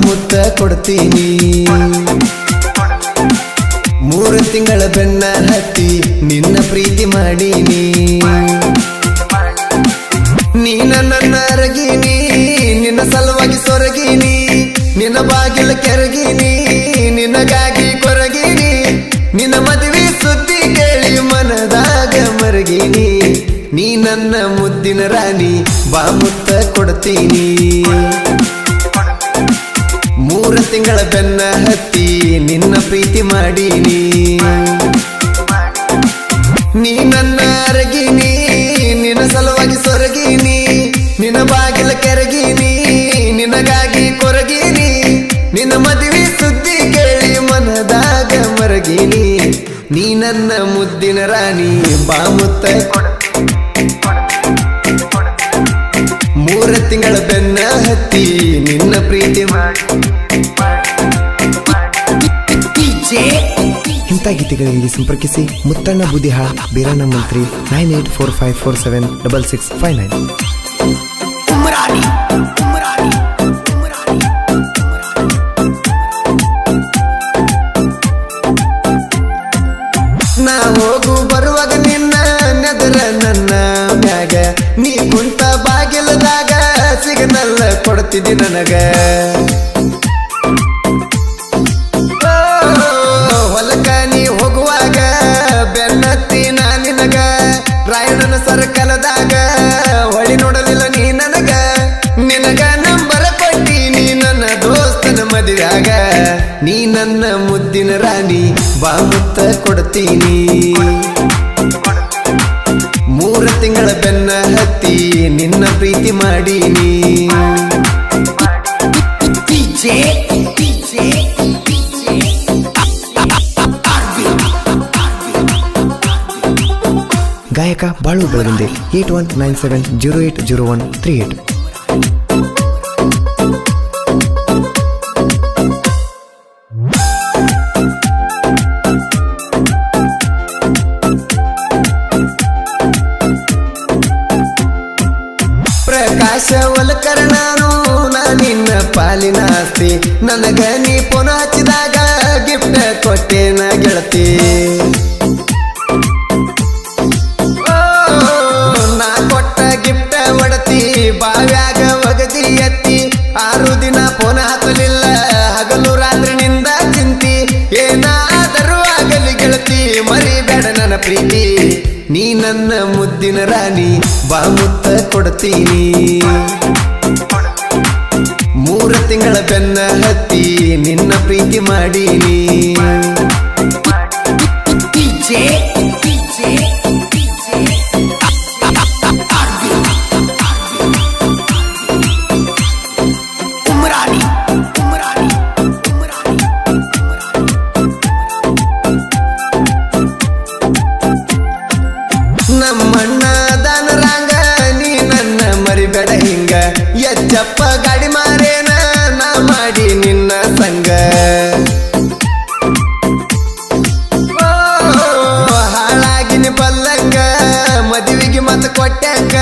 ಮುತ್ತ ಕೊಡ್ತೀನಿ 3 ತಿಂಗಳ ಬೆನ್ನ ಹತ್ತಿ ನಿನ್ನ ಪ್ರೀತಿ ಮಾಡೀನಿ ನೀನ ನನ್ನ ಅರಗಿನಿ ನಿನ್ನ ಸಲುವಾಗಿ ಸೊರಗಿನಿ ನಿನ್ನ ಬಾಗಿಲ ಕೆರಗಿನಿ ನಿನಗಾಗಿ ಕೊರಗಿನಿ ನಿನ್ನ ಮದುವೆ ಸುದ್ದಿ ಕೇಳಿ ಮನದಾಗ ಮರಗಿನಿ ನೀ ನನ್ನ ಮುದ್ದಿನ ರಾಣಿ ಬಾ ಮುತ್ತ ಕೊಡ್ತೀನಿ 3 ತಿಂಗಳ ಬೆನ್ನ ಹತ್ತಿ ನಿನ್ನ ಪ್ರೀತಿ ಮಾಡೀನಿ ನೀ ನನ್ನ ಅರಗಿನಿ ನಿನ್ನ ಸಲುವಾಗಿ ಸೊರಗಿನಿ ನಿನ್ನ ಬಾಗಿಲ ಕೆರಗಿನಿ ನಿನಗಾಗಿ ಕೊರಗಿನಿ ನಿನ್ನ ಮದುವೆ ಸುದ್ದಿ ಕೇಳಿ ಮನದಾಗ ಮರಗಿನಿ ನೀ ನನ್ನ ಮುದ್ದಿನ ರಾಣಿ ಬಾ ಮುತ್ತ 3 ತಿಂಗಳ ಬೆನ್ನ ಹತ್ತಿ ನಿನ್ನ ಪ್ರೀತಿ ಇಂಥ ಗೀತೆಗಳಿಗೆ ಸಂಪರ್ಕಿಸಿ ಮುತ್ತಣ್ಣ ಬುದಿಹಾಳ ಬೀರಣ್ಣ ಮಂತ್ರಿ 984679. ನಾ ಹೋಗು ಬರುವಾಗ ನಿನ್ನ ನೆದರ ನನ್ನ ಮ್ಯಾಗ ನೀ ಕುಂತ ಬಾಗಿಲದಾಗ ಸಿಗ್ನಲ್ ಕೊಡ್ತಿದ್ದಿ ನನಗ ಹೊಲಕ ನೀ ಹೋಗುವಾಗ ಬೆನ್ನತ್ತಿ ನಾ ನಿನಗ ರಾಯಣ್ಣನ ಸರ್ಕಲದಾಗ ಹೊಳಿ ನೋಡಲಿಲ್ಲ ನೀ ನನಗ ನಿನಗ ನಂಬರ ಕೊಟ್ಟಿ ನೀ ನನ್ನ ದೋಸ್ತನ ಮದುವೆಯಾಗ ನೀ ನನ್ನ ಮುದ್ದಿನ ರಾಣಿ ಬಾ ಮುತ್ತ ಕೊಡ್ತೀನಿ 3 ತಿಂಗಳ ಬೆನ್ನ ಹತ್ತಿ ನಿನ್ನ ಪ್ರೀತಿ ಮಾಡೀನಿ ಗಾಯಕ ಬಾಳು ಬೆಳಗುಂದೆ 8197080138. ಪ್ರಕಾಶ ಒಲಕರ ನಾನು ನಿನ್ನ ಪಾಲಿನ ಆಸ್ತಿ ನನಗ ನೀ ಪುನ ಹಚ್ಚಿದಾಗ ಗಿಫ್ಟ್ ಕೊಟ್ಟೇನ ಗೆಳತಿ ನಾ ಕೊಟ್ಟ ಗಿಫ್ಟ್ ಒಡತಿ ಬಾವ್ಯಾಗ ಒಗದಿ ಎತ್ತಿ 6 ದಿನ ಪುನ ಹತ್ತಲಿಲ್ಲ ಹಗಲು ರಾತ್ರಿ ನಿಂದ ಚಿಂತಿ ಏನಾದರೂ ಆಗಲಿ ಗೆಳತಿ ಮರಿಬೇಡ ನನ್ನ ಪ್ರೀತಿ ನೀ ನನ್ನ ಮುದ್ದಿನ ರಾಣಿ ಬಾ ಮುತ್ತ ಕೊಡ್ತೀನಿ 3 ತಿಂಗಳ ಬೆನ್ನ ಹತ್ತಿ ನಿನ್ನ ಪ್ರೀತಿ ಮಾಡೀನಿ ನಮ್ಮಣ್ಣ ದಾನರಾಂಗ ನೀ ನನ್ನ ಮರಿಬೇಡ ಹಿಂಗ ಎಚ್ಚಪ್ಪ ಗಾಡಿ ಮಾರೇನ ನಾ ಮಾಡಿ ನಿನ್ನ ಸಂಗ ಹಾಳಾಗಿನಿ ಬಲ್ಲಂಗ ಮದುವೆಗೆ ಮತ ಕೊಟ್ಟ್ಯಾಂಗ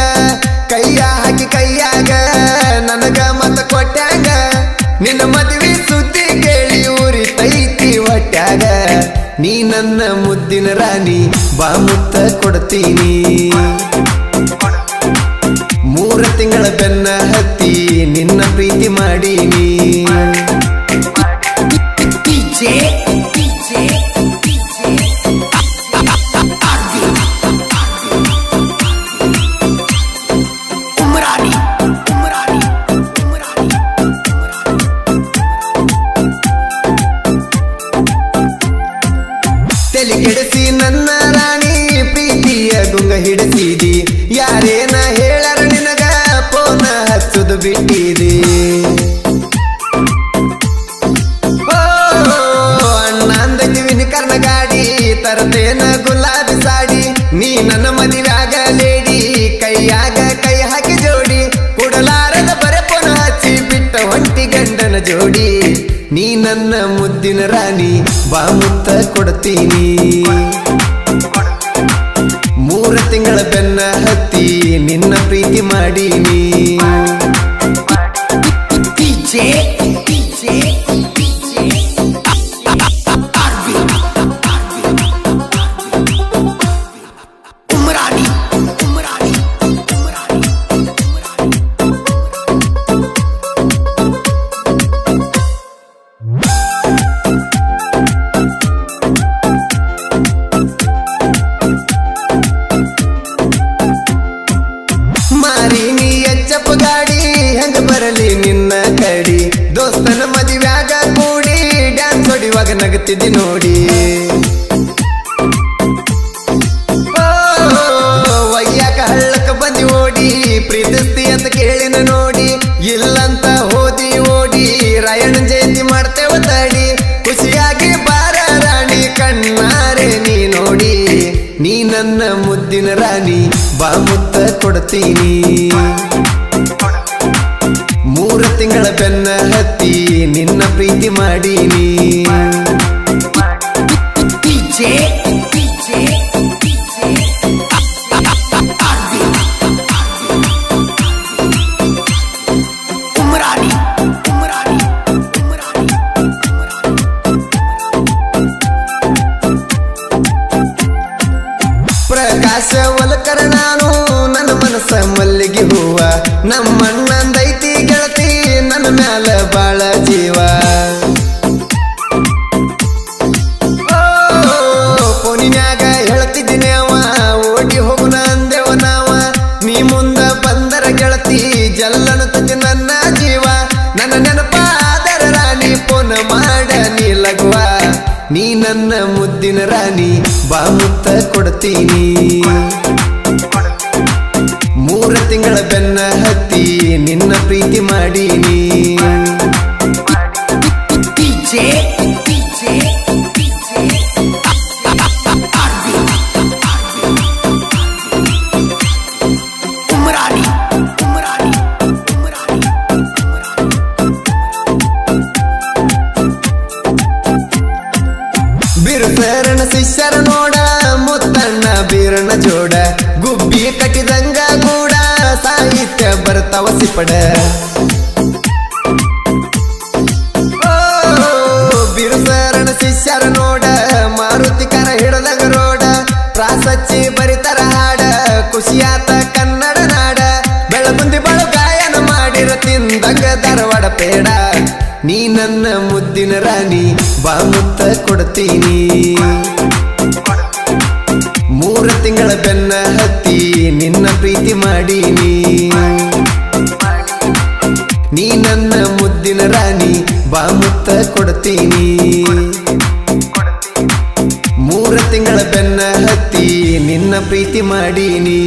ಕೈಯ ಹಾಕಿ ಕೈಯಾಗ ನನಗ ಮತ ಕೊಟ್ಟ್ಯಾಂಗ ನಿನ್ನ ಮದುವೆ ಸುದ್ದಿ ಕೇಳಿ ಊರಿ ತೈತಿ ಹೊಟ್ಟ್ಯಾಗ ನೀ ನನ್ನ ಮುದ್ದಿನ ರಾಣಿ ಬಾ ಮುತ್ತ ಕೊಡ್ತೀನಿ 3 ತಿಂಗಳ ಬೆನ್ನ ಹತ್ತಿ ನಿನ್ನ ಪ್ರೀತಿ ಮಾಡೀನಿ ತಲೆ ಕೆಡಿಸಿ ನನ್ನ ರಾಣಿ ಪ್ರೀತಿಯ ಗುಂಗ ಹಿಡಿಸಿದಿ ಯಾರೇನ ಹೇಳರ ನಿನಗ ಪೋನ ಹಚ್ಚುದು ಬಿಟ್ಟಿದಿ ಅಣ್ಣ ಅಂದಿವಿನಿ ಕರ್ಣ ಗಾಡಿ ತರತೇನ ಗುಲಾಬಿ ಸಾಡಿ ನೀ ನನ್ನ ಮದುವೆಯಾಗ ಲೇಡಿ ಕೈಯಾಗ ಕೈ ಹಾಕಿ ಜೋಡಿ ಕೊಡಲಾರದ ಬರೆ ಪೋನ ಹಚ್ಚಿ ಬಿಟ್ಟ ಹೊಂಟಿ ಗಂಡನ ಜೋಡಿ ನೀ ನನ್ನ ಮುದ್ದಿನ ರಾಣಿ ಬಾ ಮುತ್ತ ಕೊಡ್ತೀನಿ 3 ತಿಂಗಳ ಬೆನ್ನ ಹತ್ತಿ ನಿನ್ನ ಪ್ರೀತಿ ಮಾಡೀನಿ ಮಾರಿನಿ ಎಚ್ಚಪ್ಪ ಗಾಡಿ ಹೆಂಗ ಬರಲಿ ನಿನ್ನ ಕಡಿ ದೋಸ್ತನ ಮದುವ್ಯಾಗ ಕೂಡಿ ಡ್ಯಾನ್ಸ್ ಹೊಡಿವಾಗ ನಗತಿದ್ದಿ ನೋಡಿ ವಯ್ಯಾಕ ಹಳ್ಳಕ್ಕ ಬಂದಿ ಓಡಿ ಪ್ರೀತಿಸ್ತಿ ಅಂತ ಕೇಳಿನ ನೋಡಿ ಇಲ್ಲಂತ ಹೋದಿ ಓಡಿ ರಾಯಣ ಜಯಂತಿ ಮಾಡ್ತೇವ ತಡಿ ಖುಷಿಯಾಗಿ ಬಾರ ರಾಣಿ ಕಣ್ಣಾರೆ ನೀ ನೋಡಿ ನೀ ನನ್ನ ಮುದ್ದಿನ ರಾಣಿ ಬಾ ಮುತ್ತ ಕೊಡ್ತೀನಿ 3 ತಿಂಗಳ ಬೆನ್ನ ಹತ್ತಿ ನಿನ್ನ ಪ್ರೀತಿ ಮಾಡೀನಿ ಪ್ರಕಾಶ ಒಲಕರ ನಾನು ನನ್ನ ಮನಸ್ಸ ಮಲ್ಲಿಗೆ ಹೂವ ನಮ್ಮಣ್ಣಂದೈತಿ ಗೆಳತಿ ನನ್ನ ಮ್ಯಾಲ ಬಾಳ ಜೀವ ಫೋನಿನ್ಯಾಗ ಹೇಳ್ತಿದ್ದೀನಿ ಅವ ಓಡಿ ಹೋಗುನ ಅಂದೆವ ನಾವ ನೀ ಮುಂದ ಬಂದರ ಗೆಳತಿ ಜಲ್ಲಣತತಿ ನನ್ನ ಜೀವ ನನ್ನ ನೆನಪಾದರ ರಾಣಿ ಫೋನ್ ಮಾಡ ನೀ ಲಗುವ ನೀ ನನ್ನ ಮುದ್ದಿನ ರಾಣಿ ಬಾ ಮುತ್ತ ಕೊಡ್ತೀನಿ 3 ತಿಂಗಳ ಬೆನ್ನ ಹತ್ತಿ ನಿನ್ನ ಪ್ರೀತಿ ಮಾಡೀನಿ ಬಿರುಸರಣ ಶಿಷ್ಯರ ನೋಡ ಮುತ್ತಣ್ಣ ಬೀರಣ್ಣ ಜೋಡ ಗುಬ್ಬಿ ಕಟ್ಟಿದಂಗ ಗೂಡ ಸಾಹಿತ್ಯ ಬರ್ತಾವ ಸಿಪಡ ಬಿರುಸರಣ ಶಿಷ್ಯರ ನೋಡ ಮಾರುತಿಕರ ಹಿಡದಂಗ ರೋಡ ಪ್ರಾಸಚ್ಚಿ ಬರಿತರ ಹಾಡ ಖುಷಿಯಾತ ಕನ್ನಡ ನಾಡ ಬೆಳಗುಂದಿ ಬಳು ಗಾಯನ ಮಾಡಿರ ತಿಂದಂಗ ಧಾರವಾಡ ಪೇಡ ನೀ ನನ್ನ ಮುದ್ದಿನ ರಾಣಿ ಬಾ ಮುತ್ತ ಕೊಡ್ತೀನಿ 3 ತಿಂಗಳ ಬೆನ್ನ ಹತ್ತಿ ನಿನ್ನ ಪ್ರೀತಿ ಮಾಡೀನಿ ನೀ ನನ್ನ ಮುದ್ದಿನ ರಾಣಿ ಬಾ ಮುತ್ತ ಕೊಡ್ತೀನಿ 3 ತಿಂಗಳ ಬೆನ್ನ ಹತ್ತಿ ನಿನ್ನ ಪ್ರೀತಿ ಮಾಡೀನಿ